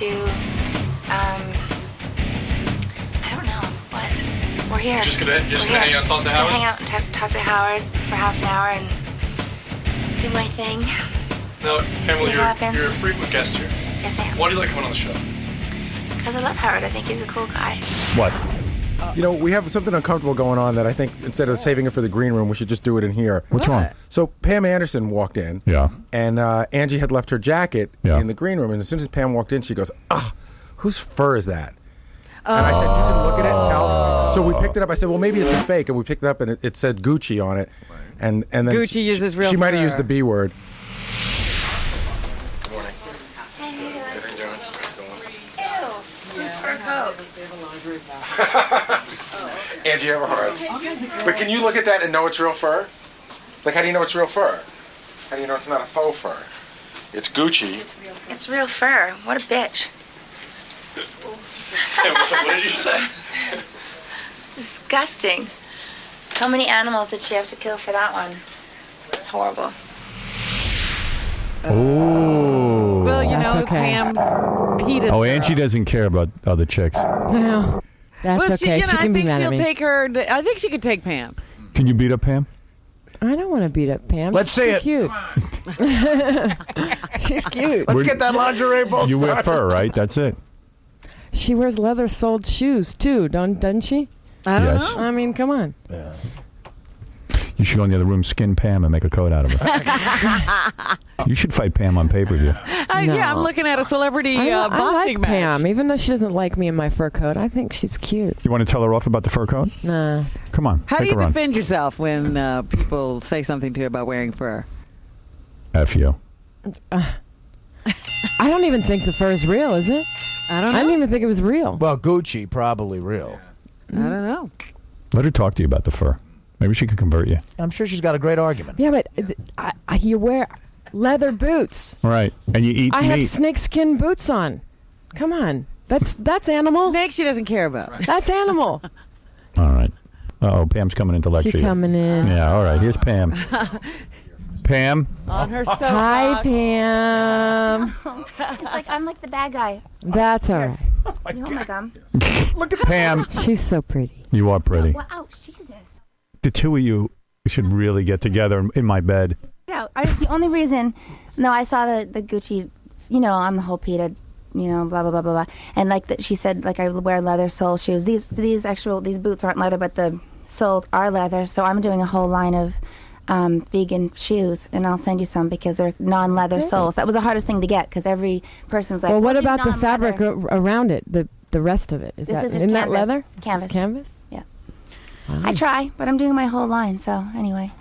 to, I don't know, what? We're here. You're just gonna hang out and talk to Howard? Hang out and talk to Howard for half an hour and do my thing. No, Pamela, happens. you're a frequent guest here. Yes, I am. Why do you like coming on the show? Because I love Howard. I think he's a cool guy. What? You know, we have something uncomfortable going on that I think instead of saving it for the green room, we should just do it in here. What's wrong? So Pam Anderson walked in. Yeah. And Angie had left her jacket in the green room. And as soon as Pam walked in, she goes, whose fur is that? And I said, you can look at it and tell. So we picked it up. I said, well, maybe it's a fake. And we picked it up, and it said Gucci on it. And then Gucci uses real She might have fur. used the B word. Good morning. Hey, how you doing? Everything doing? How's it going? Ew, whose fur coat? Angie Everhart. But can you look at that and know it's real fur? Like, how do you know it's real fur? How do you know it's not a faux fur? It's Gucci. It's real fur. What a bitch. What did you say? It's disgusting. How many animals did she have to kill for that one? It's horrible. Oh. Well, you That's know, okay. Pam's Peter's Oh, girl. Angie doesn't care about other chicks. No, that's Well, okay. She I can be think mad she'll at me. take her. I think she could take Pam. Can you beat up Pam? I don't want to beat up Pam. Let's see She's it. Cute. She's cute. Let's get that lingerie ball You wear started. fur, right? That's it. She wears leather-soled shoes too, doesn't she? I don't Yes. know. I mean, come on. You should go in the other room, skin Pam, and make a coat out of her. You should fight Pam on pay-per-view. Yeah, I'm looking at a celebrity I boxing like match. Pam, even though she doesn't like me in my fur coat. I think she's cute. You want to tell her off about the fur coat? Nah. Come on. How do take you a run. defend yourself when people say something to you about wearing fur? F you. I don't even think the fur is real, is it? I don't know. I didn't even think it was real. Well, Gucci, probably real. I don't know. Let her talk to you about the fur. Maybe she can convert you. I'm sure she's got a great argument. Yeah, but you wear leather boots. Right. And you eat I meat. have snakeskin boots on. Come on. That's animal. Snakes she doesn't care about. That's animal. All right. Uh-oh, Pam's coming in to lecture She you. coming in. Yeah, all right. Here's Pam. Pam? On her soapbox. Hi, Pam. It's like I'm like the bad guy. That's all right. You hold my gum. Pam, She's so pretty. you are pretty. Well, ouch, Jesus. The two of you should really get together in my bed. No, the only reason. No, I saw the Gucci. You know, I'm the whole PETA. You know, blah blah blah blah blah. And like she said, like I wear leather sole shoes. These boots aren't leather, but the soles are leather. So I'm doing a whole line of vegan shoes, and I'll send you some because they're non-leather soles. That was the hardest thing to get because every person's like, Well, what do about the non-leather?" fabric around it? The rest of it This that is just isn't that canvas. leather? Canvas. Just canvas. Yeah. I try, but I'm doing my whole line. So anyway,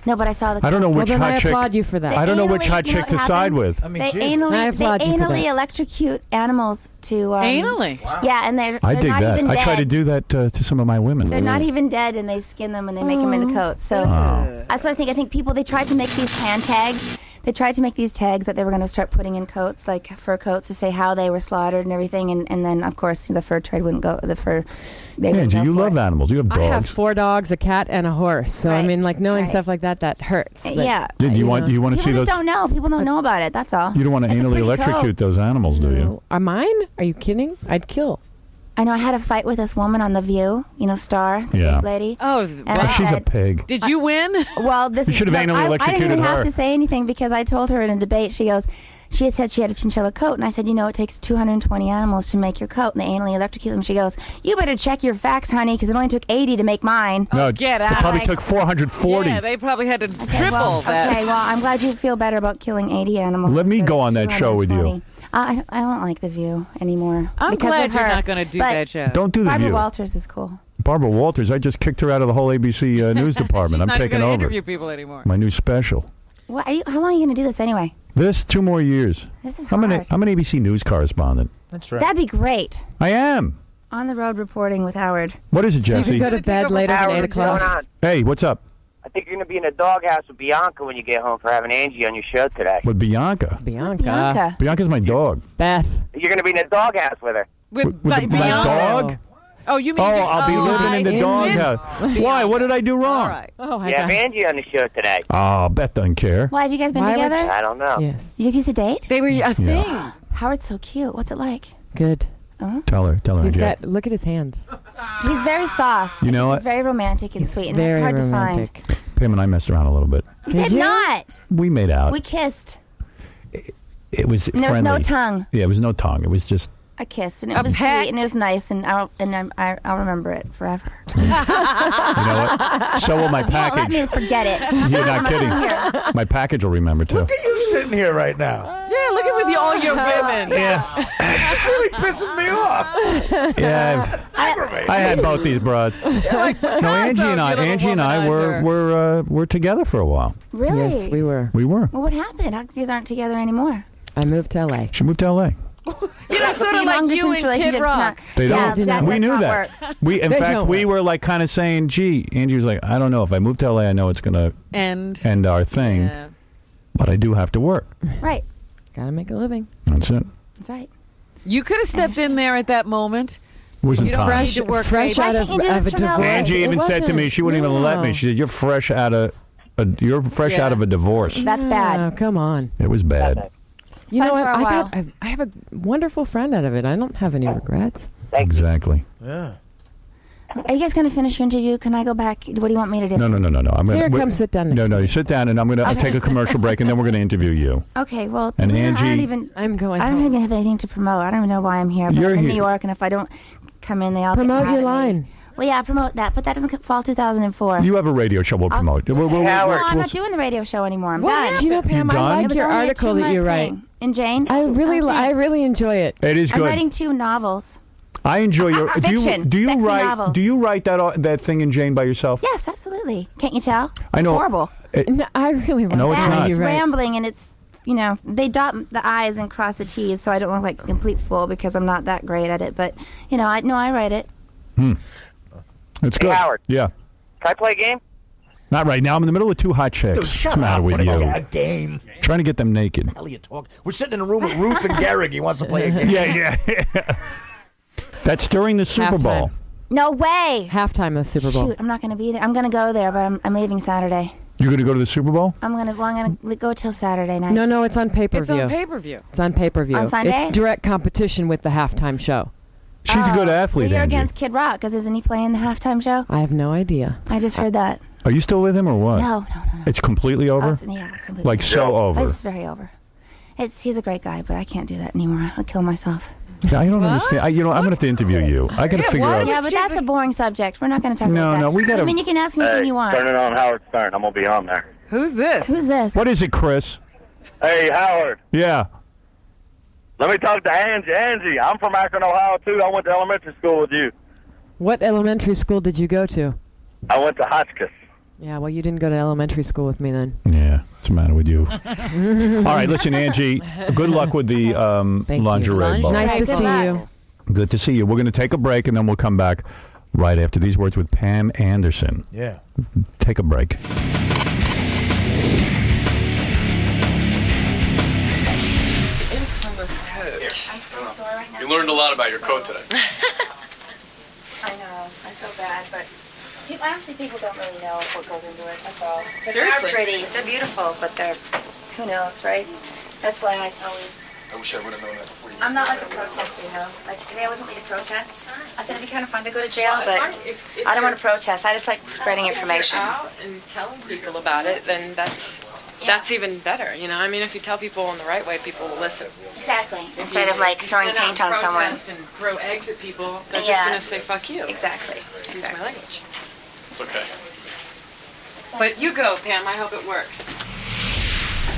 no, but I saw the. I don't know Well, which then I hot chick. applaud you for that. I don't know which Anally, hot you know chick what to side happened? with. I mean, They geez. I anally applaud you for that. electrocute animals to. Anally? Yeah, and they're I dig not that. even I dead. try to do that to some of my women. They're not even dead, and they skin them and they make them into coats. So that's what I think. I think people, they tried to make these hand tags. They tried to make these tags that they were going to start putting in coats, like fur coats, to say how they were slaughtered and everything. And then, of course, the fur trade wouldn't go. The fur. They wouldn't Angie, go you for love it. animals. You have I have dogs. 4 dogs, a cat, and a horse. So I Right, mean, like knowing right. stuff like that hurts. But, Yeah. Do you want know. to see People those? just don't know. People don't know about it. That's all. You don't want to It's a anally pretty electrocute coat. those animals, do you? Are mine? Are you kidding? I'd kill. I know. I had a fight with this woman on The View. You know, Star, the Yeah. big lady. Oh, And Oh, I she's a said- pig. did you win? Well, this You is. should have anally I didn't electrocuted even her. have to say anything because I told her in a debate. She goes, she had said she had a chinchilla coat, and I said, you know, it takes 220 animals to make your coat, and they anally electrocute them. She goes, you better check your facts, honey, because it only took 80 to make mine. No, get it out. probably took 440. Yeah, they probably had to I said, triple well, that. okay, well, I'm glad you feel better about killing 80 animals. Let me instead go of on that show with you. 220. I don't like The View anymore. I'm because glad of you're her. not going to do But that show. Don't do the Barbara view. Walters is cool. Barbara Walters, I just kicked her out of the whole ABC news department. She's I'm not taking going to over. interview people anymore. My new special. What, how long are you going to do this anyway? This 2 more years. This is I'm hard. an ABC news correspondent. That's right. That'd be great. I am. On the road reporting with Howard. What is it, So you Jesse? can go to bed later than Howard, 8 what's going o'clock. on? Hey, what's up? I think you're going to be in a doghouse with Bianca when you get home for having Angie on your show today. With Bianca. Bianca. Bianca. Bianca's my dog. Beth. You're going to be in a doghouse with her. With Bi- my Bianca? dog? Oh, you mean? Oh, you- I'll be living in the I doghouse. see. Why? What did I do wrong? All right. Oh, my You have God. Angie on the show today. Oh, Beth doesn't care. Why, have you guys been Why would together? I don't know. Yes. You guys used to date? They were a thing. Howard's so cute. What's it like? Good. Tell her, He's Jay. got. Look at his hands. He's very soft. You know what? He's very romantic and sweet, and Very it's hard romantic. to find. Pam and I messed around a little bit. We did you? not. We made out. We kissed. It was And there friendly. was no tongue. Yeah, it was no tongue. It was just. I kissed, and it was peck. sweet, and it was nice, and I'll remember it forever. You know what? So will my You won't let package. me forget it. You're not kidding. Here. My package will remember too. Look at you sitting here right now. Yeah, look at with all your women. Yeah, This really pisses me off. yeah. I had both these broads. No, Angie and I were together for a while. Really? Yes, we were. We were. Well, what happened? How come you guys aren't together anymore? I moved to LA. She moved to L.A. You know, sort See, of like long you distance and Kid relationships Rock. not- They Yeah, don't. that We does knew not that. work. In They fact, don't we work. were like kind of saying, "Gee," Angie was like, "I don't know if I move to L.A. I know it's gonna And end our thing, yeah. but I do have to work." Right. Gotta make a living. That's it. That's right. You could have stepped in there at that moment. Wasn't You don't time. need to work fresh maybe. out Why of, can't you do of this a from LA? divorce. Angie It even said to me, wasn't- she wouldn't even let me. no. She said, "You're fresh out of a divorce." That's bad. Oh, come on. It was bad. You know Fun what? for a while. I have a wonderful friend out of it. I don't have any regrets. Exactly. Yeah. Are you guys going to finish your interview? Can I go back? What do you want me to do? No. I'm gonna, Here, come sit down next No, to you me. sit down, and I'm gonna Okay. take a commercial break, and then we're gonna interview you. Okay, well, And I Angie- don't even. I'm going I don't home. even have anything to promote. I don't even know why I'm here. But You're I'm in here. New York, and if I don't come in, they all Promote get mad your at me. line. Well, yeah, promote that, but that doesn't fall 2004. You have a radio show we'll promote. Howard. no, I'm we'll- not doing the radio show anymore. I'm What done. happened? Do you know, Pam? You done? I It like was your only a article that 2-month you write. thing. And Jane? I really, Oh, I thanks. really enjoy it. It is I'm good. writing 2 novels. I enjoy your. Fiction, Do you sexy write? novels. Do you write that thing in Jane by yourself? Yes, absolutely. Can't you tell? I know. It's horrible. No, I really like No, it's how not. you It's write. rambling, and it's, they dot the I's and cross the T's, so I don't look like a complete fool because I'm not that great at it. But, I write it. It's good. Howard. Yeah. Can I play a game? Not right now. I'm in the middle of 2 hot chicks. Dude, shut What's the matter up. with What you? a game. Trying to get them naked. Hell you talk. We're sitting in a room with Ruth and Garrick. He wants to play a game. Yeah. That's during the Super Halftime. Bowl. No way. Halftime of the Super Bowl. Shoot, I'm not going to be there. I'm going to go there, but I'm leaving Saturday. You're going to go to the Super Bowl? I'm going to go till Saturday night. No, it's on pay-per-view. It's on pay-per-view. It's on pay-per-view. On Sunday? It's direct competition with the halftime show. She's a good So athlete, you're Angie. against Kid Rock, because isn't he playing the halftime show? I have no idea. I just heard that. Are you still with him or what? No. It's completely over? It's completely Like so over. It's very over. He's a great guy, but I can't do that anymore. I'll kill myself. Yeah, I don't understand. I'm going to have to interview you. I got to figure why out. Yeah, but that's a boring subject. We're not going to talk about that. No, we got to. I mean, you can ask me anything you want. turn it on Howard Stern. I'm going to be on there. Who's this? Who's this? What is it, Chris? Hey, Howard. Yeah. Let me talk to Angie. Angie, I'm from Akron, Ohio, too. I went to elementary school with you. What elementary school did you go to? I went to Hotchkiss. Yeah, well, you didn't go to elementary school with me then. Yeah. What's the matter with you? All right, listen, Angie. Good luck with the Thank lingerie you. ball. Nice to Good see luck. you. Good to see you. We're going to take a break, and then we'll come back right after these words with Pam Anderson. Yeah. Take a break. I'm so sore right now. You learned a lot about your coat today. I know. I feel bad, but honestly, people don't really know what goes into it. That's all. They're pretty. They're beautiful, but who knows, right? That's why I always. I wish I would have known that before you. I'm not like a protester, Like today, I wasn't really to protest. I said it'd be kind of fun to go to jail, but I don't want to protest. I just like spreading information. Out and telling people about it, then that's even better. I mean, if you tell people in the right way, people will listen. Exactly. Instead of like throwing paint on someone. Protest and throw eggs at people, they're just Yeah. going to say fuck you. Exactly. Excuse my language. It's okay. But you go, Pam. I hope it works.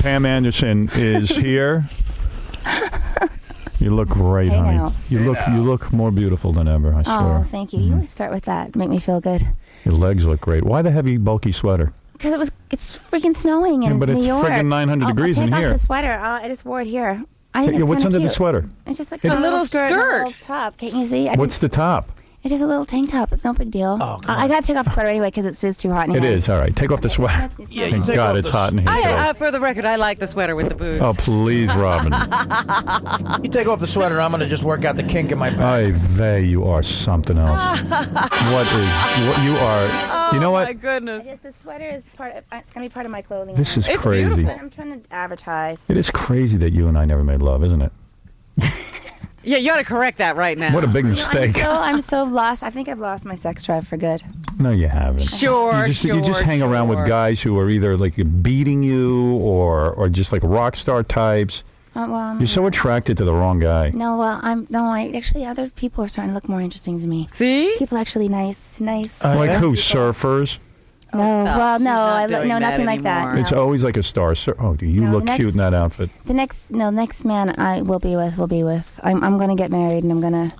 Pam Anderson is here. You look great, Hey honey. now. You look more beautiful than ever, I swear. Oh, thank you. You always start with that. Make me feel good. Your legs look great. Why the heavy, bulky sweater? Because it's freaking snowing in Yeah, but New it's York. friggin' 900 degrees I'll in take here. off the sweater. I just wore it here. I think Yeah, it's what's kinda under the cute. sweater? It's just like It- a little little skirt, and a skirt. little top. Can't you see? What's the top? It's just a little tank top. It's no big deal. Oh, come I gotta take off the sweater anyway because it is too hot in It here. is. All right. Take off the sweater. Yeah, you Thank take God off it's the- hot in here. today. For the record, I like the sweater with the boots. Oh, please, Robin. You take off the sweater, I'm going to just work out the kink in my back. Ay vey, you are something else. what you are. You know My what? goodness. The sweater is it's gonna be part of my clothing. This is It's crazy. beautiful. I'm trying to advertise. It is crazy that you and I never made love, isn't it? Yeah, you ought to correct that right now. What a big mistake. I'm so lost. I think I've lost my sex drive for good. No, you haven't. Sure, You just hang around with guys who are either like beating you or just like rock star types. You're so attracted to the wrong guy. No, well, actually, other people are starting to look more interesting to me. See? People actually nice. Like who? Surfers? No, stop. well, She's no, not doing no, that nothing like that. anymore. No. It's always like a star. Oh, do you No, look cute in that outfit? The next man I will be with. I'm going to get married, and I'm going to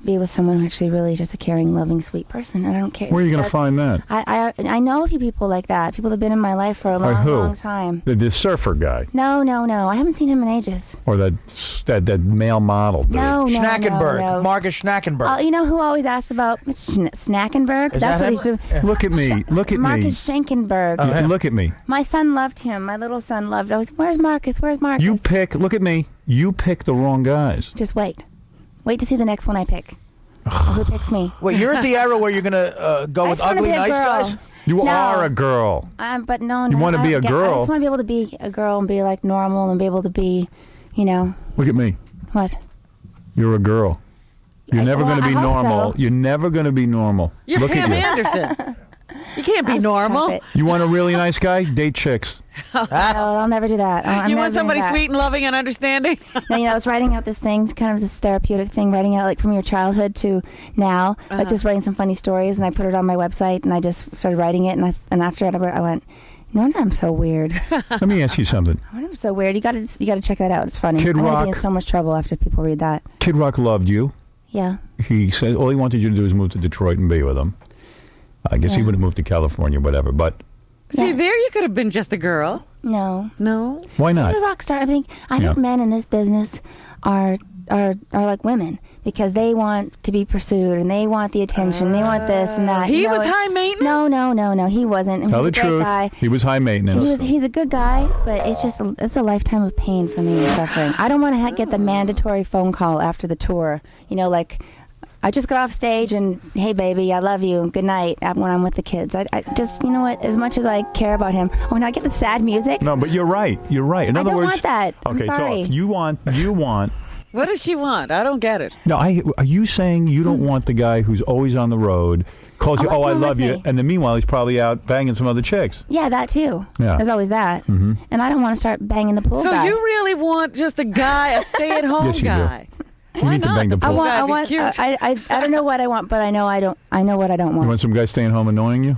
be with someone who actually really is just a caring, loving, sweet person. And I don't care. Where are you going to find that? I know a few people like that. People that have been in my life for a long time. The surfer guy. No. I haven't seen him in ages. Or that male model. Dude. No. Schnackenberg. Marcus Schnackenberg. You know who always asks about Snackenberg? Is That's that what he him? should. Look at me. Look at Marcus me. Schenkenberg. Look at me. My son loved him. My little son loved. Where's Marcus? Where's Marcus? Look at me. You pick the wrong guys. Just wait. Wait to see the next one I pick. Who picks me? Wait, you're at the era where you're gonna go with ugly nice guys? You are a girl. But no. You want to be a girl. I just want to be able to be a girl and be like normal and be able to be, Look at me. What? You're a girl. You're never going to be I hope normal. so. You're never going to be normal. You're Look Pam at you. Anderson. You can't be normal. Stop it. You want a really nice guy? Date chicks. No, I'll never do that. I'm You never want somebody doing that. sweet and loving and understanding? No, I was writing out this thing, kind of this therapeutic thing, writing out like from your childhood to now, like just writing some funny stories, and I put it on my website, and I just started writing it, and after it, I went, no wonder I'm so weird. Let me ask you something. I wonder I'm so weird. You got to check that out. It's funny. Kid I'm gonna be in Rock. so much trouble after people read that. Kid Rock loved you. Yeah. He said all he wanted you to do is move to Detroit and be with him. I guess he would have moved to California, whatever. But See, there you could have been just a girl. No. why not? He's a rock star. I think men in this business are like women because they want to be pursued and they want the attention. They want this and that. He was high maintenance? No. He wasn't. And Tell the he's a great truth. guy. He was high maintenance. He's a good guy, but it's a lifetime of pain for me and suffering. I don't want to get the mandatory phone call after the tour. Like I just got off stage and hey baby, I love you and good night when I'm with the kids. I just what? As much as I care about him, when I get the sad music. No, but you're right. You're right. In I other don't words, want that. Okay, I'm sorry. so if you want. What does she want? I don't get it. No, are you saying you don't want the guy who's always on the road, calls you, I want I someone love with you, me. and then meanwhile he's probably out banging some other chicks. Yeah, that too. Yeah. There's always that. Mm-hmm. And I don't want to start banging the pool So guy. you really want just a guy, a stay-at-home Yes, you do. guy? You Why need to not? bang the pool. guy I if he's want. cute. I don't know what I want, but I know what I don't You want. want some guy staying home annoying you?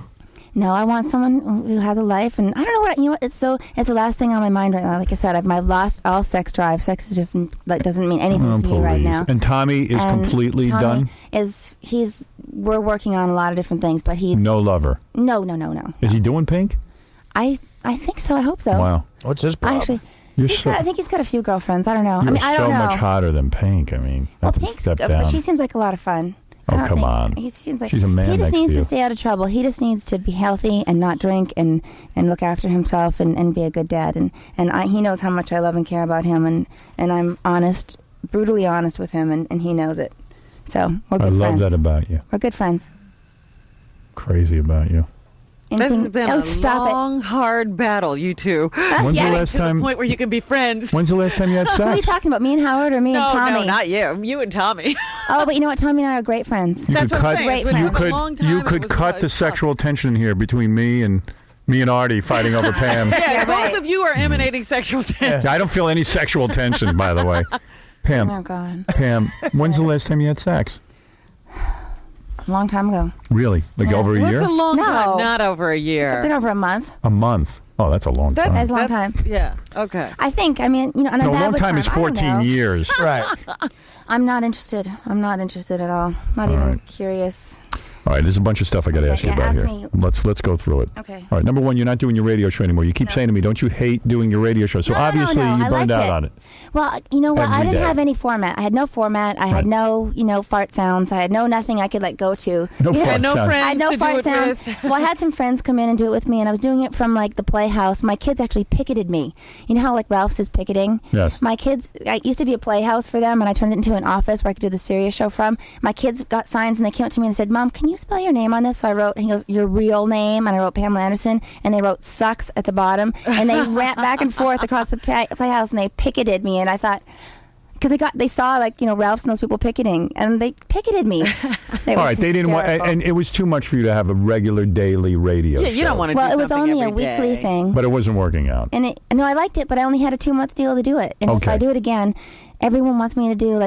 No, I want someone who has a life, and I don't know what. It's the last thing on my mind right now. Like I said, I've lost all sex drive. Sex is just doesn't mean anything to me right now. And Tommy is completely Tommy done. We're working on a lot of different things, but he's No lover. No. Is he doing pink? I think so. I hope so. Wow. What's his problem? Actually, You're so, I think he's got a few girlfriends. I don't know. you're I so don't know. much hotter than Pink. I mean, Well, that's a Pink's step good, down. but she seems like a lot of fun. Oh, I don't come think- on. He seems like She's a man He just next to needs you. to stay out of trouble. He just needs to be healthy and not drink and look after himself and be a good dad. And he knows how much I love and care about him. And I'm honest, brutally honest with him, and he knows it. So we're good I love friends. that about you. We're good friends. Crazy about you. This has been a stop long, hard battle, you two. When's the last To the time? point where you can be friends. When's the last time you had Who are you sex? talking about? Me and Howard or me and Tommy? No, not you. You and Tommy. Oh, but you know what? Tommy and I are great friends. You That's could what I'm cut. saying. It's been You a could. long time You and it could was cut really the tough. sexual tension here between me and Artie fighting over Pam. Yeah, right. both of you are emanating sexual tension. I don't feel any sexual tension, by the way. Pam. Oh God, Pam, when's the last time you had sex? a long time ago. Really? Like over a What's year? a long No. time? Not over a It's year. been over a month. A month. Oh, that's a long time. That's a long time. Yeah. Okay. I think. I mean, and No, I've a had long with time is I don't 14 know. years. Right. I'm not interested. I'm not interested at all. Not All even right. curious. All right, there's a bunch of stuff I got to Okay, ask you yeah, about ask here. me. Let's go through it. Okay. All right, number one, you're not doing your radio show anymore. You keep saying to me, don't you hate doing your radio show? So No, obviously no, you I burned liked out it. on it. Well, you know what? I Every didn't day. have any format. I had no format. I Right. had no, fart sounds. I had nothing I could go to. No You know, fart no sound. friends I had no to do fart it sounds. with. Well, I had some friends come in and do it with me, and I was doing it from the playhouse. My kids actually picketed me. You know how Ralph's is picketing? Yes. My kids, I used to be a playhouse for them, and I turned it into an office where I could do the Sirius show from. My kids got signs, and they came up to me and said, "Mom, can you spell your name on this?" So I wrote, and he goes, "Your real name," and I wrote Pamela Anderson, and they wrote "sucks" at the bottom, and they ran back and forth across the playhouse, and they picketed me, and I thought, because they saw Ralph's and those people picketing, and they picketed me. All right, they didn't want, and it was too much for you to have a regular daily radio. Yeah, you don't want to. Well, it was only a weekly thing, but it wasn't working out. And no, I liked it, but I only had a 2-month deal to do it. And if I do it again, everyone wants me to do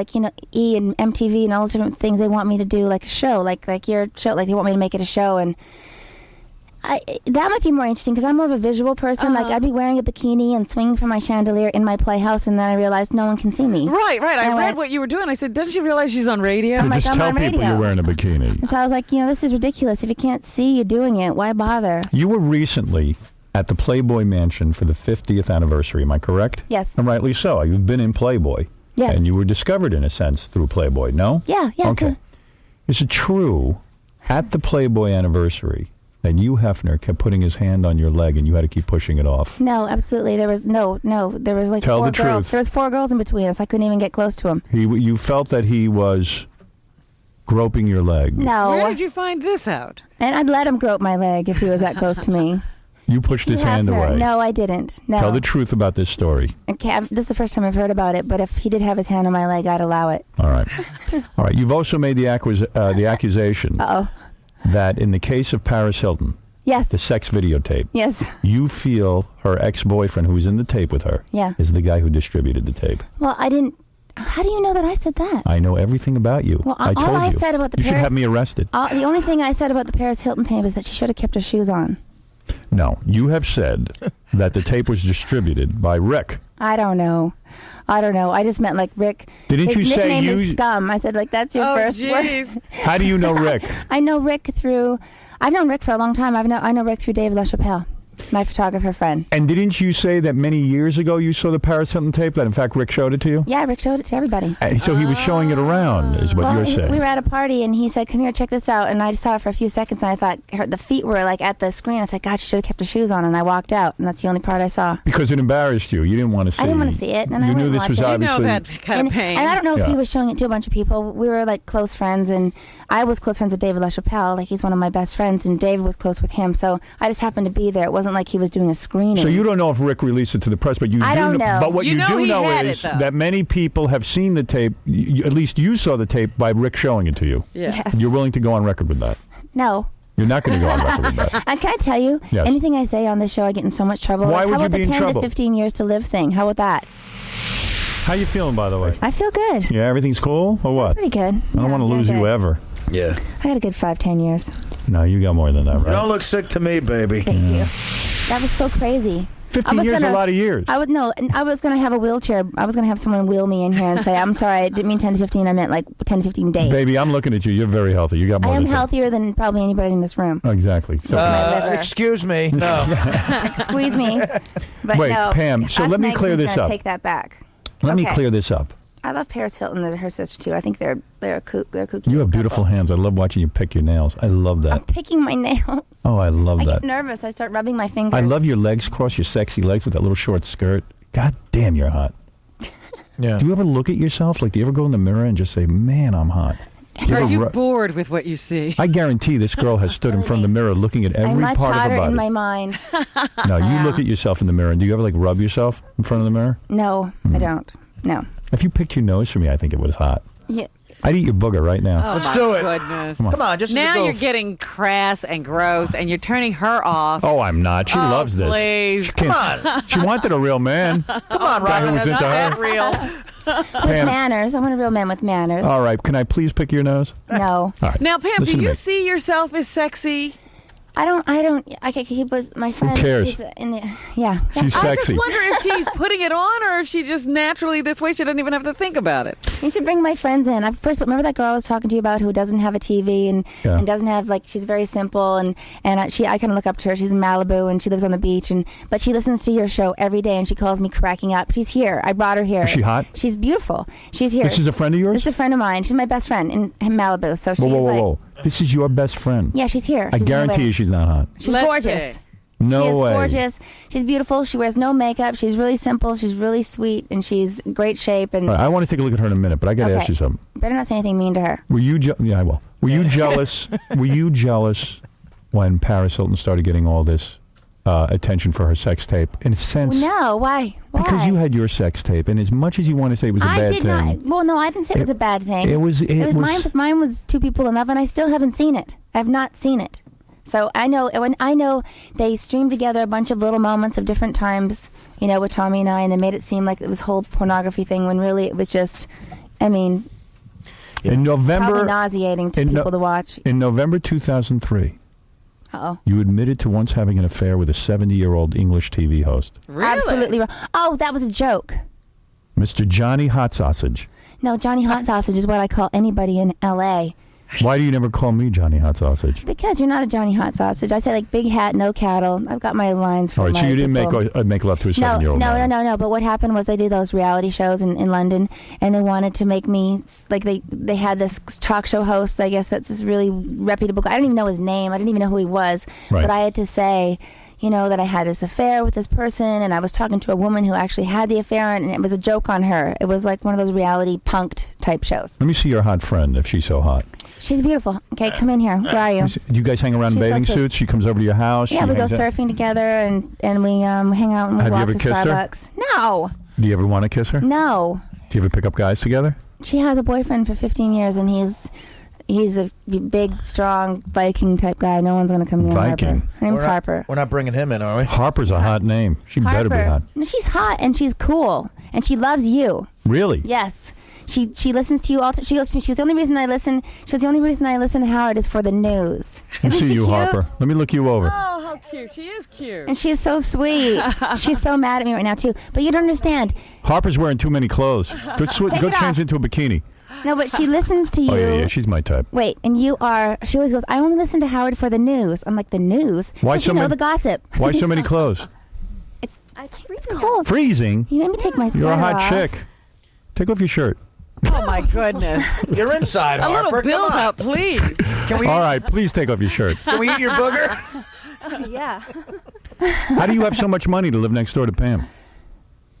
E and MTV and all those different things. They want me to do like a show, like your show, like they want me to make it a show, and that might be more interesting because I'm more of a visual person. Like I'd be wearing a bikini and swinging from my chandelier in my playhouse, and then I realized no one can see me. Right. I read what you were doing. I said, doesn't she realize she's on radio? So just tell people you're wearing a bikini. And so I was like, this is ridiculous. If you can't see you doing it, why bother? You were recently at the Playboy Mansion for the 50th anniversary. Am I correct? Yes. And rightly so. You've been in Playboy. Yes. And you were discovered, in a sense, through Playboy, no? Yeah. Okay. Is it true at the Playboy anniversary that Hugh Hefner kept putting his hand on your leg and you had to keep pushing it off? No, absolutely. There was no. There was Tell 4 the girls. truth. There was 4 girls in between us. I couldn't even get close to him. You felt that he was groping your leg. No. Where did you find this out? And I'd let him grope my leg if he was that close to me. You pushed his hand away. No, I didn't. No. Tell the truth about this story. Okay, this is the first time I've heard about it, but if he did have his hand on my leg, I'd allow it. All right. All right. You've also made the accusation that in the case of Paris Hilton, yes, the sex videotape, yes, you feel her ex-boyfriend, who was in the tape with her, is the guy who distributed the tape. Well, I didn't. How do you know that I said that? I know everything about you. Well, I told all I you. said about the you should have me arrested. The only thing I said about the Paris Hilton tape is that she should have kept her shoes on. No, you have said that the tape was distributed by Rick. I don't know. I just meant Rick. Didn't his you say nickname you? Is Scum. I said that's your first word. How do you know Rick? I know Rick through. I've known Rick for a long time. I know Rick through Dave LaChapelle, my photographer friend. And didn't you say that many years ago you saw the Paris Hilton tape? That in fact Rick showed it to you? Yeah, Rick showed it to everybody. So he was showing it around, is what you're saying. We were at a party and he said, "Come here, check this out." And I just saw it for a few seconds and I thought the feet were at the screen. I said, "God, she should have kept her shoes on." And I walked out, and that's the only part I saw. Because it embarrassed you. You didn't want to see it. I didn't want to see it, and I knew wouldn't this watch was it. obviously. You know that kind of pain. And I don't know if he was showing it to a bunch of people. We were close friends, and I was close friends with David LaChapelle. He's one of my best friends, and Dave was close with him. So I just happened to be there. It wasn't like he was doing a screening. So you don't know if Rick released it to the press, but I don't know. But what you do know is that many people have seen the tape. At least you saw the tape by Rick showing it to you. Yes. You're willing to go on record with that? No. You're not going to go on record with that. And can I tell you, anything I say on this show, I get in so much trouble. Why would you be in trouble? How about the 10 to 15 years to live thing? How about that? How you feeling, by the way? I feel good. Yeah, everything's cool, or what? Pretty good. I don't want to lose you ever. Yeah. I got a good 5-10 years. No, you got more than that, right? You don't look sick to me, baby. Thank you. That was so crazy. 15 years is a lot of years. I was going to have a wheelchair. I was going to have someone wheel me in here and say, "I'm sorry, I didn't mean 10 to 15. I meant 10 to 15 days." Baby, I'm looking at you. You're very healthy. You got more. I am than healthier than probably anybody in this room. Exactly. So excuse me. No. Excuse me. But wait, no, Pam. So let me clear this up. Take that back. Let me clear this up. I love Paris Hilton and her sister too. I think they're kooky. You have beautiful hands. I love watching you pick your nails. I love that. I'm picking my nails. Oh, I love that. I get nervous. I start rubbing my fingers. I love your legs crossed, your sexy legs with that little short skirt. God damn, you're hot. Yeah. Do you ever look at yourself? Do you ever go in the mirror and just say, "Man, I'm hot"? Are you bored with what you see? I guarantee this girl has stood in front of the mirror looking at every part of her body. I'm much hotter in my mind. No, you look at yourself in the mirror, and do you ever rub yourself in front of the mirror? No, I don't. No. If you picked your nose for me, I think it was hot. Yeah. I'd eat your booger right now. Oh, Let's do it. Goodness. Come on, just now go. you're getting crass and gross, and you're turning her off. Oh, I'm not. She loves this. Please, come on. She wanted a real man. Come on, Guy who Robin. was not into that her. real. With manners. I want a real man with manners. All right. Can I please pick your nose? No. All right. Now, Pam, Listen do to you me. see yourself as sexy? I don't. He was my friend. Who cares? She's in the, yeah. She's I sexy. just wonder if she's putting it on or if she just naturally this way. She doesn't even have to think about it. You should bring my friends in. First, remember that girl I was talking to you about who doesn't have a TV and doesn't have she's very simple and I kind of look up to her. She's in Malibu and she lives on the beach but she listens to your show every day and she calls me cracking up. She's here. I brought her here. Is she hot? She's beautiful. She's here. This is a friend of yours? This is a friend of mine. She's my best friend in Malibu. So she's Whoa. This is your best friend. Yeah, she's here. I guarantee you she's not hot. She's gorgeous. No she is way. gorgeous. She's beautiful. She wears no makeup. She's really simple. She's really sweet, and she's great shape. And All right, I want to take a look at her in a minute, but I got to ask you something. Better not say anything mean to her. Were you? Yeah, I will. Were you jealous? Were you jealous when Paris Hilton started getting all this attention for her sex tape. In a sense, No, why? because you had your sex tape, and as much as you want to say it was a I bad did thing, not. Well, no, I didn't say it was a bad thing. it was mine was Two People in Love, and I still haven't seen it. I have not seen it. So I know they streamed together a bunch of little moments of different times, with Tommy and I, and they made it seem like it was a whole pornography thing when really it was just, in November, probably nauseating to people to watch. In November 2003, Uh-oh. you admitted to once having an affair with a 70-year-old English TV host. Really? Absolutely wrong. Oh, that was a joke. Mr. Johnny Hot Sausage. No, Johnny Hot Sausage is what I call anybody in L.A. Why do you never call me Johnny Hot Sausage? Because you're not a Johnny Hot Sausage. I say like big hat, no cattle. I've got my lines for All right, my so you didn't people. make love to a 7-year-old man. No. But what happened was they do those reality shows in London, and they wanted to make me like they had this talk show host. I guess that's this really reputable guy. I don't even know his name. I didn't even know who he was. Right. But I had to say, that I had this affair with this person, and I was talking to a woman who actually had the affair, and it was a joke on her. It was like one of those reality punked type shows. Let me see your hot friend if she's so hot. She's beautiful. Okay, come in here. Where are you? Do you guys hang around in She's bathing so sweet. suits? She comes over to your house. Yeah, she we go hangs out? surfing together, and we hang out and we Have you walk ever to kissed her? Starbucks. No, Do you ever want to kiss her? no. Do you ever pick up guys together? She has a boyfriend for 15 years, and he's a big, strong Viking type guy. No one's gonna come near Viking? Harper. Her name's Harper. We're not bringing him in, are we? Harper's a hot name. She better be Harper. hot. No, she's hot and she's cool and she loves you. Really? Yes. She listens to you all. She goes to me. She's the only reason I listen. She goes, the only reason I listen to Howard is for the news. Let me Isn't see she you, cute? Harper. Let me look you over. Oh, how cute. She is cute. And she's so sweet. She's so mad at me right now too. But you don't understand. Harper's wearing too many clothes. Go, Take go it change off. into a bikini. No, but she listens to you. Oh, yeah, she's my type. Wait, and you are. She always goes, I only listen to Howard for the news. I'm like, the news? Why Because so you know many- the gossip. Why so many clothes? It's cold. Freezing? You made me take my sweater You're a hot off. chick. Take off your shirt. Oh, my goodness. You're inside, A Harper. little build Come on. up, please. Can we, All right, please take off your shirt. can we eat your booger? Yeah. How do you have so much money to live next door to Pam?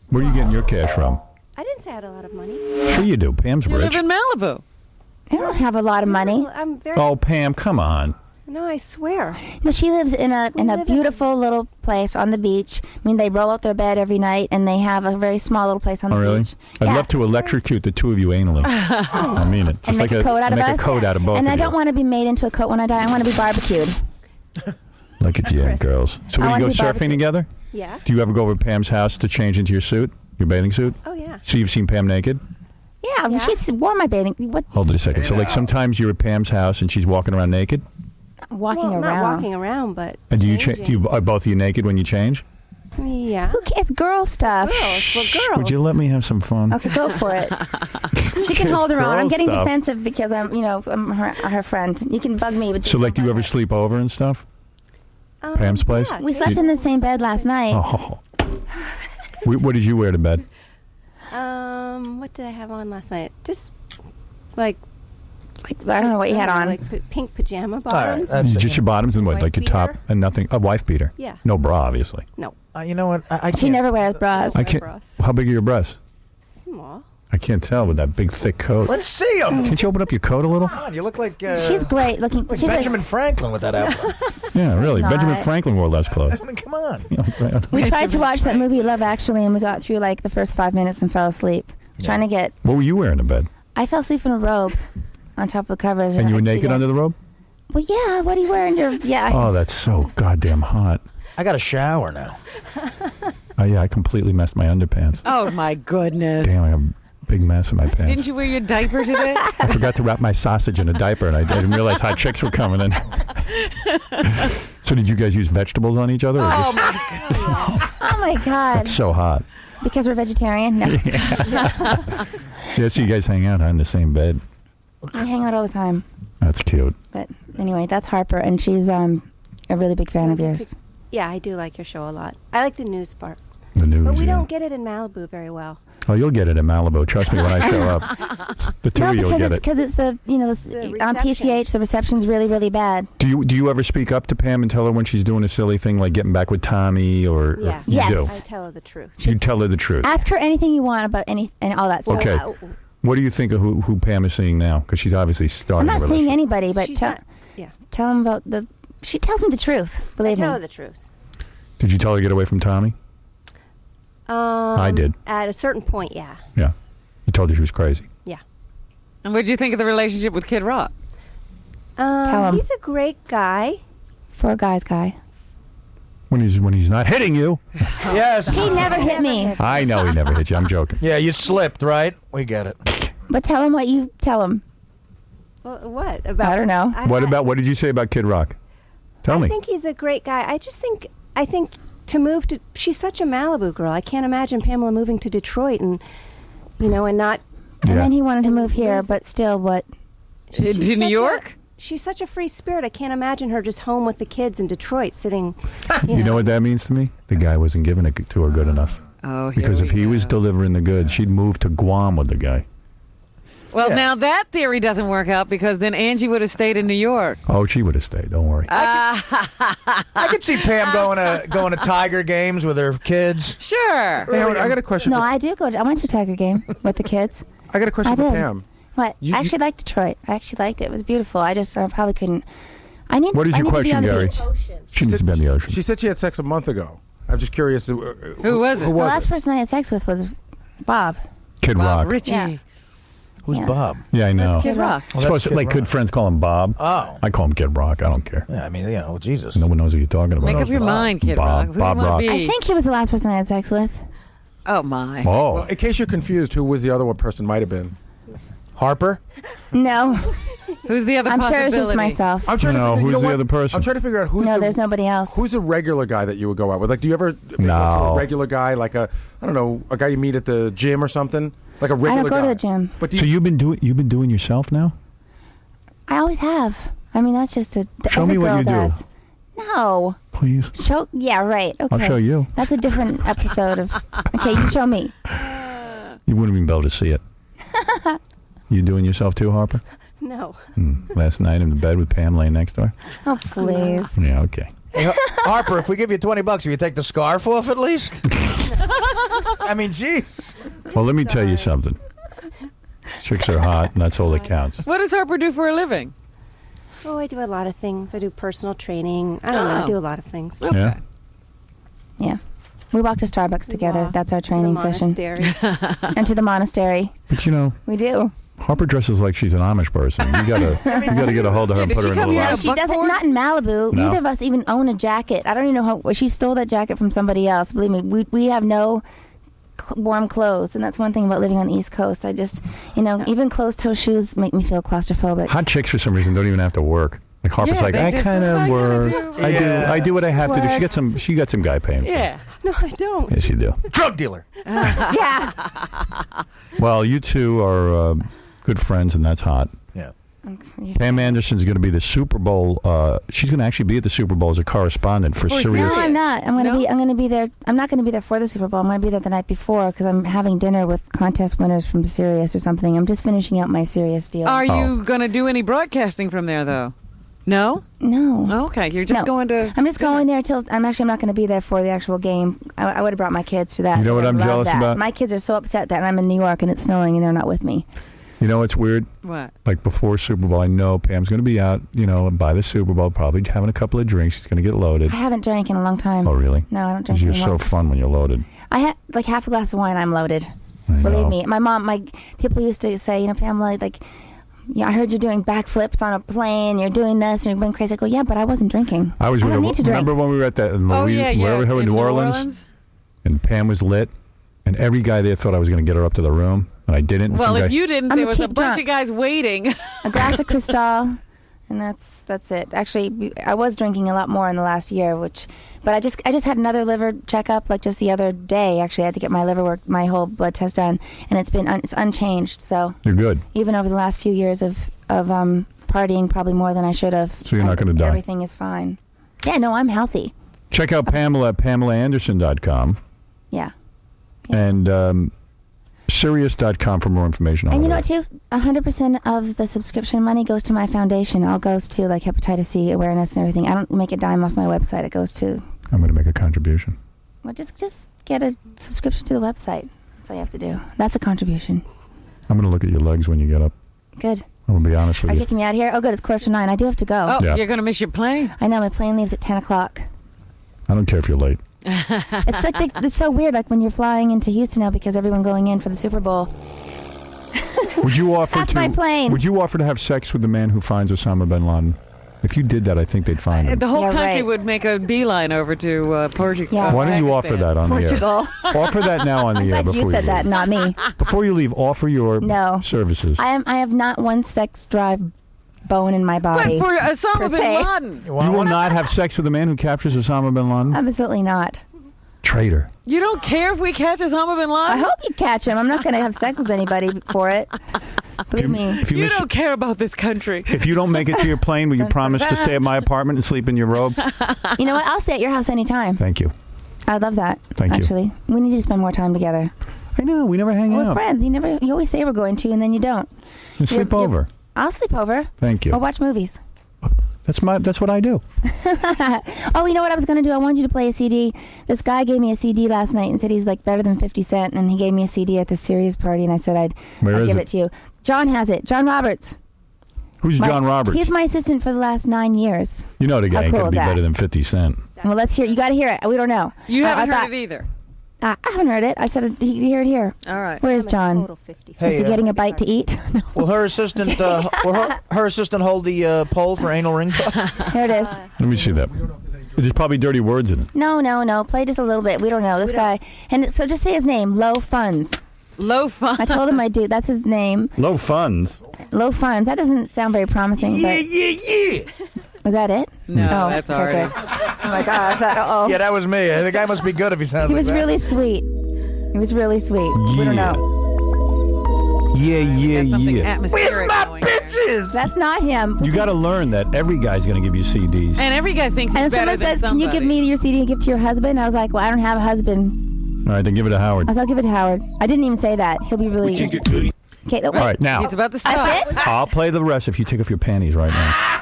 Where are you getting your cash from? I didn't say I had a lot of money. Sure you do. Pam's You rich. live in Malibu. I don't have a lot of money. Well, I'm very. Oh, Pam, come on. No, I swear. No, she lives in a live in- beautiful little place on the beach. I mean, they roll out their bed every night, and they have a very small little place on Oh, the really? beach. I'd Yeah. love to electrocute the two of you anally. I mean it. Just And make like a coat out of make us. a coat out of both and of I you. don't want to be made into a coat when I die. I want to be barbecued. Look at you, Chris. girls. So I when you go wanna be surfing barbecued. together? Yeah. Do you ever go over to Pam's house to change into your suit? Your bathing suit? Oh, yeah. So you've seen Pam naked? Yeah, she's worn my bathing. What? Hold it a second. So like sometimes you're at Pam's house and she's walking around naked? Walking Well, around. not walking around, but. And do you changing. are both of you naked when you change? Yeah. Who cares? Girl stuff. Girls. Well, girls. Would you let me have some fun? Okay, go for it. She can It's hold her own. I'm girl getting stuff. defensive because I'm her friend. You can bug me, but So like do you ever sleep over and stuff? Pam's place? Yeah, we slept in the same bed last night. Oh. What did you wear to bed? What did I have on last night? Just like I don't know what you had on. Like pink pajama right, bottoms. that's- Just your bottoms and what? Wife Like your top beater? and nothing? A wife beater? Yeah. No bra, obviously. No. You know what? I can't. She never wears bras. I can't. How big are your breasts? Small. I can't tell with that big thick coat. Let's see him. Can't you open up your coat a little? Come on, you look like. She's great looking. Like She's Benjamin Franklin with that outfit. Yeah, really. not. Benjamin Franklin wore less clothes. I mean, come on. We tried to watch that movie Love Actually, and we got through like the first 5 minutes and fell asleep. Trying to get. What were you wearing to bed? I fell asleep in a robe on top of the covers. And you were she naked did. under the robe? Well, yeah. What are you wearing? Yeah. Oh, that's so goddamn hot. I got a shower now. Oh, yeah, I completely messed my underpants. Oh, my goodness. Damn, I have a big mess in my pants. Didn't you wear your diaper today? I forgot to wrap my sausage in a diaper, and I didn't realize hot chicks were coming in. So did you guys use vegetables on each other? Or Oh, just, my God. Oh my God. that's so hot. Because we're vegetarian. No. Yeah, so you guys hang out in the same bed. We hang out all the time. That's cute. But anyway, that's Harper, and she's a really big fan of yours. Yeah, I do like your show a lot. I like the news part. The news. But we yeah. don't get it in Malibu very well. Oh, you'll get it in Malibu. Trust me when I show up. The two No, of you will because get it's it. because it's The on reception. PCH the reception's really really bad. Do you ever speak up to Pam and tell her when she's doing a silly thing like getting back with Tommy or Yeah. you Yes. do? I tell her the truth. You tell her the truth. Ask her anything you want about any and all that stuff. Okay. What do you think of who Pam is seeing now? Because she's obviously I'm starting not a seeing relationship. anybody, but She's not- yeah. tell them about the. She tells me the truth. I Believe tell me. her the truth. Did you tell her to get away from Tommy? I did. At a certain point, yeah. Yeah. You told her she was crazy. Yeah. And what did you think of the relationship with Kid Rock? Tell him. He's a great guy. For a guy's guy. When he's not hitting you. Yes. He never hit me. I know he never hit you. I'm joking. Yeah, you slipped, right? We get it. But tell him what you tell him. Well, what about? I don't know. What did you say about Kid Rock? Tell me. I think he's a great guy. I think to move to. She's such a Malibu girl. I can't imagine Pamela moving to Detroit and not. And then he wanted to move here, but still, what? To New York? She's such a free spirit. I can't imagine her just home with the kids in Detroit, sitting. You know what that means to me? The guy wasn't giving it to her good enough. Oh, here because if we he go. was delivering the goods, she'd move to Guam with the guy. Well, now that theory doesn't work out because then Angie would have stayed in New York. Oh, she would have stayed. Don't worry. I could see Pam going to Tiger games with her kids. Sure. Hey, I got a question. No, I do go. I went to a Tiger game with the kids. I got a question I for did. Pam. What? I actually liked Detroit. I actually liked it. It was beautiful. I probably couldn't. What is your question, Gary? She needs to be on the ocean. She said she had sex a month ago. I'm just curious. Who was it? The last person I had sex with was Bob. Kid Rock. Richie. Yeah. Who's Bob? Yeah, I know. That's Kid Rock. Well, Supposed to, Kid like Rock. good friends call him Bob. Oh. I call him Kid Rock. I don't care. Yeah, I mean, Jesus. No one knows who you're talking about. Make up your mind, Kid Bob. Rock. Who Bob do you Rock. want to be? I think he was the last person I had sex with. Oh, my. Oh. Well, in case you're confused, who was the other one person might have been? Harper? No. Who's the other I'm sure possibility? it was just myself. I'm trying to No, figure, who's the what? other person? I'm trying to figure out who's No, the, there's nobody else. who's a regular guy that you would go out with. Like, do you ever go to No. a regular guy, like a guy you meet at the gym or something? Like a I regular don't go guy. to the gym. But do So you, you've been doing yourself now? I always have. I mean, that's just Show every me what girl you do. does. No. Please. Yeah, right. Okay. I'll show you. That's a different episode of. Okay, you show me. You wouldn't even be able to see it. You doing yourself too, Harper? No. Last night in the bed with Pam laying next to her? Oh, please. Yeah, okay. Hey, Harper, if we give you $20, will you take the scarf off at least? I mean, jeez. Well, let me tell you something. Chicks are hot, and that's all that counts. What does Harper do for a living? Oh, I do a lot of things. I do personal training. I don't know. I do a lot of things. Okay. Yeah? Yeah. We walk to Starbucks together. walk That's our to the training session. monastery. And to the monastery. But you know, We do. Harper dresses like she's an Amish person. You gotta get a hold of her and Did put her she in a come little here house. to She doesn't. buckboard? Not in Malibu. No. Neither of us even own a jacket. I don't even know how. She stole that jacket from somebody else. Believe me, we have no warm clothes, and that's one thing about living on the East Coast. I just, even closed-toe shoes make me feel claustrophobic. Hot chicks, for some reason, don't even have to work. Like Harper's Yeah, like, they I just- kind I of kinda work. do. I do what I have to do. What? She got some guy paying for it. Yeah. No, I don't. Yes, you do. Drug dealer. Yeah. Well, you two are good friends, and that's hot. Yeah. Pam Anderson's going to be the Super Bowl. She's going to actually be at the Super Bowl as a correspondent for For Sirius. No, I'm not. I'm No? going to be there. I'm not going to be there for the Super Bowl. I'm going to be there the night before because I'm having dinner with contest winners from Sirius or something. I'm just finishing out my Sirius deal. Are Oh. you going to do any broadcasting from there, though? No? No. Okay, you're just No. going to... I'm just going there till I'm not going to be there for the actual game. I would have brought my kids to that. You know what They I'm would love jealous that. about? My kids are so upset that I'm in New York and it's snowing and they're not with me. You know what's weird? What? Like before Super Bowl, I know Pam's going to be out, by the Super Bowl, probably having a couple of drinks. She's going to get loaded. I haven't drank in a long time. Oh, really? No, I don't drink Because you're anymore. so fun when you're loaded. I had like half a glass of wine. I'm loaded. I Believe know. me. My people used to say, Pamela, like, I heard you're doing backflips on a plane. You're doing this, and you're going crazy. I go, yeah, but I wasn't drinking. I was don't need to drink. remember when we were at that in Oh, yeah, yeah. wherever we were in New Orleans, and Pam was lit, and every guy there thought I was going to get her up to the room, and I didn't. And Well, some if guy- you didn't, I'm there a was a cheap bunch drunk. of guys waiting. A glass of Cristal, and that's it. Actually, I was drinking a lot more in the last year, but I just had another liver checkup like just the other day. Actually, I had to get my whole blood test done, and it's unchanged. So You're good. even over the last few years of partying, probably more than I should have. So you're not gonna die? Everything is fine. Yeah, no, I'm healthy. Check out Pamela at PamelaAnderson.com Yeah. and Sirius.com for more information on And you know it. what, too? 100% of the subscription money goes to my foundation. All goes to, like, hepatitis C awareness and everything. I don't make a dime off my website. It goes to... I'm going to make a contribution. Well, just get a subscription to the website. That's all you have to do. That's a contribution. I'm going to look at your legs when you get up. Good. I'm going to be honest Are with you you. kicking me out of here? Oh, good. It's 9:15. I do have to go. Oh, Yeah. you're going to miss your plane? I know. My plane leaves at 10 o'clock. I don't care if you're late. It's like it's so weird. Like when you're flying into Houston now because everyone going in for the Super Bowl. Would you offer That's to? my plane. Would you offer to have sex with the man who finds Osama bin Laden? If you did that, I think they'd find him. The whole country right. would make a beeline over to Portugal. Yeah. Why don't you offer that on Portugal. the air? Offer that now on the air I'm glad before you said that, leave. not me. Before you leave, offer your No. services. I have not one sex drive bone in my But body. for Osama per bin se. Laden. You will not have sex with the man who captures Osama bin Laden? Absolutely not. Traitor. You don't care if we catch Osama bin I Laden? hope you catch him. I'm not going to have sex with anybody for it. Believe me. If you You miss- don't care about this country. If you don't make it to your plane, will you promise to stay at my apartment and sleep in your robe? You know what? I'll stay at your house anytime. Thank you. I love that. Thank you. Actually, we need to spend more time together. I know. We never hang We're out. friends. You always say we're going to, and then you don't. And sleep You're- over. I'll sleep over. Thank you. Or watch movies. That's what I do. Oh, you know what I was going to do? I wanted you to play a CD. This guy gave me a CD last night and said he's like better than 50 Cent, and he gave me a CD at the Sirius party, and I said I'd Where is give it? it to you. John has it. John Roberts. Who's John Roberts? He's my assistant for the last 9 years. You know the guy How ain't cool going is to be that? better than 50 Cent. Well, let's hear it. You got to hear it. We don't know. You I haven't heard thought- it either. I haven't heard it. I said you hear it here. All right. Where is John? Hey, is he getting a bite to eat? No. Will her assistant her assistant hold the poll for anal ring toss? Here it is. Let me see that. There's probably dirty words in it. No. Play just a little bit. We don't know. This guy. And so just say his name. Low Funds. Low Funds. I told him I'd do. That's his name. Low funds. Low Funds. That doesn't sound very promising. Yeah. Was that it? No, Oh, that's okay, already. good. Oh my God. Uh-oh. Yeah, that was me. The guy must be good if he sounds He like was that. really sweet. He was really sweet. We don't Yeah. know. Yeah. There's something atmospheric going here. That's not him. You got to learn that every guy's going to give you CDs. And every guy thinks he's And better someone than says, "Can somebody. you give me your CD and give it to your husband?" I was like, "Well, I don't have a husband." All right, then give it to Howard. I said, "I'll give it to Howard." I didn't even say that. He'll be really. Okay. All right, now. He's about to stop. That's it? I'll play the rest if you take off your panties right now.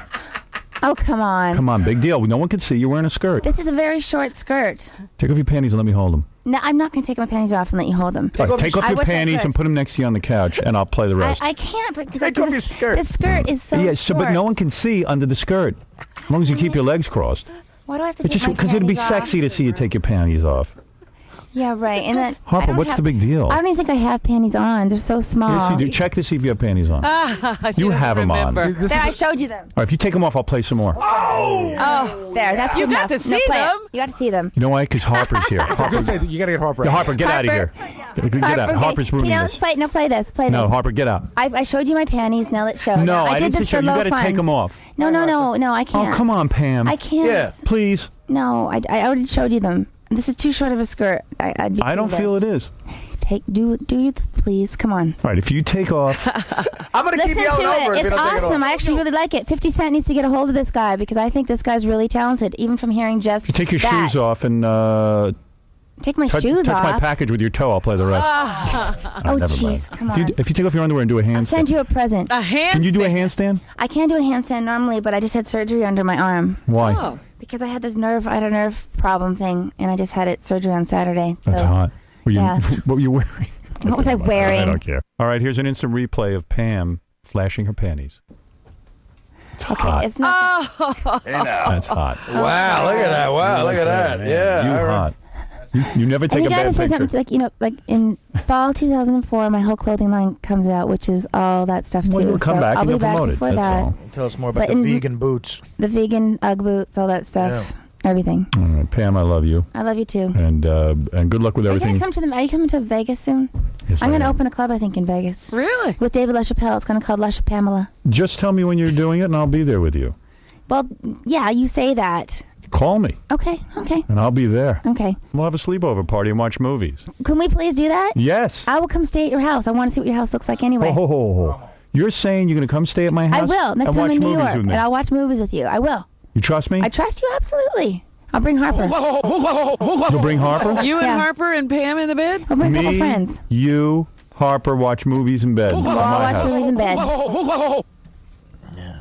Oh, come on. Come on, big deal. No one can see you wearing a skirt. This is a very short skirt. Take off your panties and let me hold them. No, I'm not going to take my panties off and let you hold them. Take off I your wish I panties could. and put them next to you on the couch, and I'll play the rest. I can't because Take off your skirt. This skirt is so Yeah, short. but no one can see under the skirt. As long as you keep your legs crossed. Why do I have to It's take just my because it'd be panties sexy to see you take your panties off. off? Yeah, right. And then I Harper, don't what's have- the big deal? I don't even think I have panties on. They're so small. Yes, you do. Check to see if you have panties on. All She You doesn't have 'em on. remember. There, I showed you them. right, if you take them off, I'll play some more. Oh, there. That's You good got enough. to No, see play it. them. You got to see them. You know why? Because Harper's here. I was Harper, gonna say that you got to get Harper. yeah, out. Harper, get out of here. Get out. okay. Harper's ruining Okay, now this. let's play. No, play this. Play No, this. Harper, get out. I showed you my panties. Now let's show. No, Now, I did didn't this show for you. You low got to take funds. them off. No, I can't. Oh, come on, Pam. I can't. Yeah. Please. No, I already showed you them. This is too short of a skirt. I'd be I don't feel it is. Do you please? Come on. All right, if you take off, I'm going to keep Listen yelling to over it. if you It's don't take it awesome. off. I actually really like it. 50 Cent needs to get a hold of this guy because I think this guy's really talented. Even from hearing just if you take your that. shoes off and Take my touch shoes my off. package with your toe, I'll play the rest. Oh, jeez. Come on. If you take off your underwear and do a I'll handstand. send you a present. A handstand. Can you do a handstand? I can do a handstand normally, but I just had surgery under my arm Why? Oh. because I had a nerve problem thing, and I just had it surgery on Saturday. That's so. hot. Were you, yeah. What were you wearing? What was I wearing? I don't care. All right, here's an instant replay of Pam flashing her panties. It's Okay, hot. it's not. That's hot. Wow, look at that. Wow, look at that. Yeah. You all right. hot. You never And take you a gotta bad say picture. something like in fall 2004, my whole clothing line comes out, which is all that stuff too. Well, you'll come so back I'll and be you'll back promote it. before That's that. all. Tell us more about But the in- vegan boots. The vegan UGG boots, all that stuff, everything. All right, Pam, I love you. I love you too. And good luck with Are you everything. Are you coming to Vegas soon? Yes, I'm I going to am. open a club, I think, in Vegas Really? with David LaChapelle. It's going to called LaChapamela. Just tell me when you're doing it, and I'll be there with you. Well, yeah, you say that. Call me, Okay, and I'll be there. okay. We'll have a sleepover party and watch movies. Can we please do that? Yes. I will come stay at your house. I want to see what your house looks like anyway. Oh. You're saying you're going to come stay at my I house? will next and time watch in New movies York, with me? and I'll watch movies with you. I will. You trust me? I trust you absolutely. I'll bring Harper. You'll bring Harper? You and Yeah. Harper and Pam in the bed? I'll bring a couple Me, friends. you, Harper, watch movies in bed. We'll at all my watch house. movies in bed.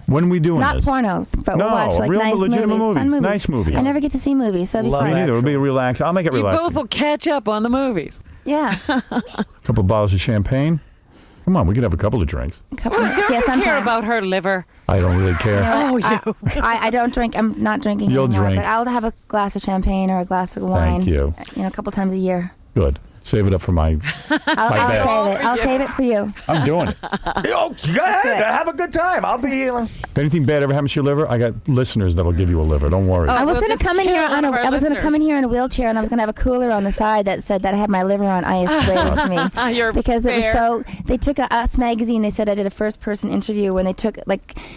When are we doing Not this? pornos, but No, we'll watch like real nice legitimate movies. Fun movies. movies. Nice movies. I never get to see movies, so that'd be Love fun. Me neither. It'll be relaxed. I'll make it You relaxing. both will catch up on the movies. Yeah. A couple bottles of champagne. Come on, we can have a couple of drinks. Don't you care about her liver? I don't really care. I don't drink. I'm not drinking You'll anymore, drink. but I'll have a glass of champagne or a glass of wine. Thank you. A couple times a year. Good. Save it up for my I'll save it. I'll save it for you. I'm doing it. Oh, go ahead. Have a good time. I'll be. If anything bad ever happens to your liver, I got listeners that'll give you a liver. Don't worry. I was going to come in here on I was going to come in here in a wheelchair, and I was going to have a cooler on the side that said that I had my liver on ice waiting for me. Because it was so. They took Us magazine. They said I did a first-person interview when they took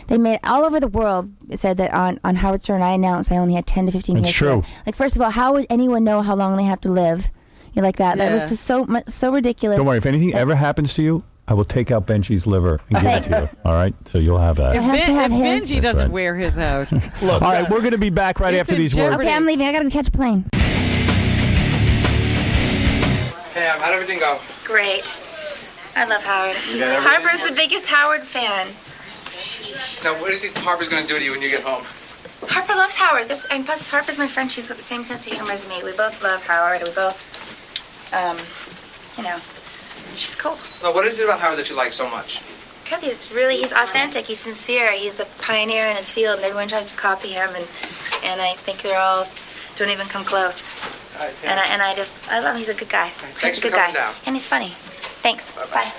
they made all over the world. It said that on Howard Stern I announced I only had 10 to 15 years. It's true. First of all, how would anyone know how long they have to live? You like that? Yeah. That was so ridiculous. Don't worry. If anything ever happens to you, I will take out Benji's liver and give it to you. All right? So you'll have that. If Benji doesn't wear his out. All right, we're going to be back right after these words. Okay, I'm leaving. I got to catch a plane. Pam, how'd everything go? Great. I love Howard. You got everything? Harper's the biggest Howard fan. Now, what do you think Harper's going to do to you when you get home? Harper loves Howard. And plus, Harper's my friend. She's got the same sense of humor as me. We both love Howard. We both, she's cool. Now, what is it about Howard that you like so much? Because he's authentic. He's sincere. He's a pioneer in his field, and everyone tries to copy him. And I think they're all don't even come close. All right, and I love him. He's a good guy. Thanks He's a good for coming guy. down. And he's funny. Thanks. Bye.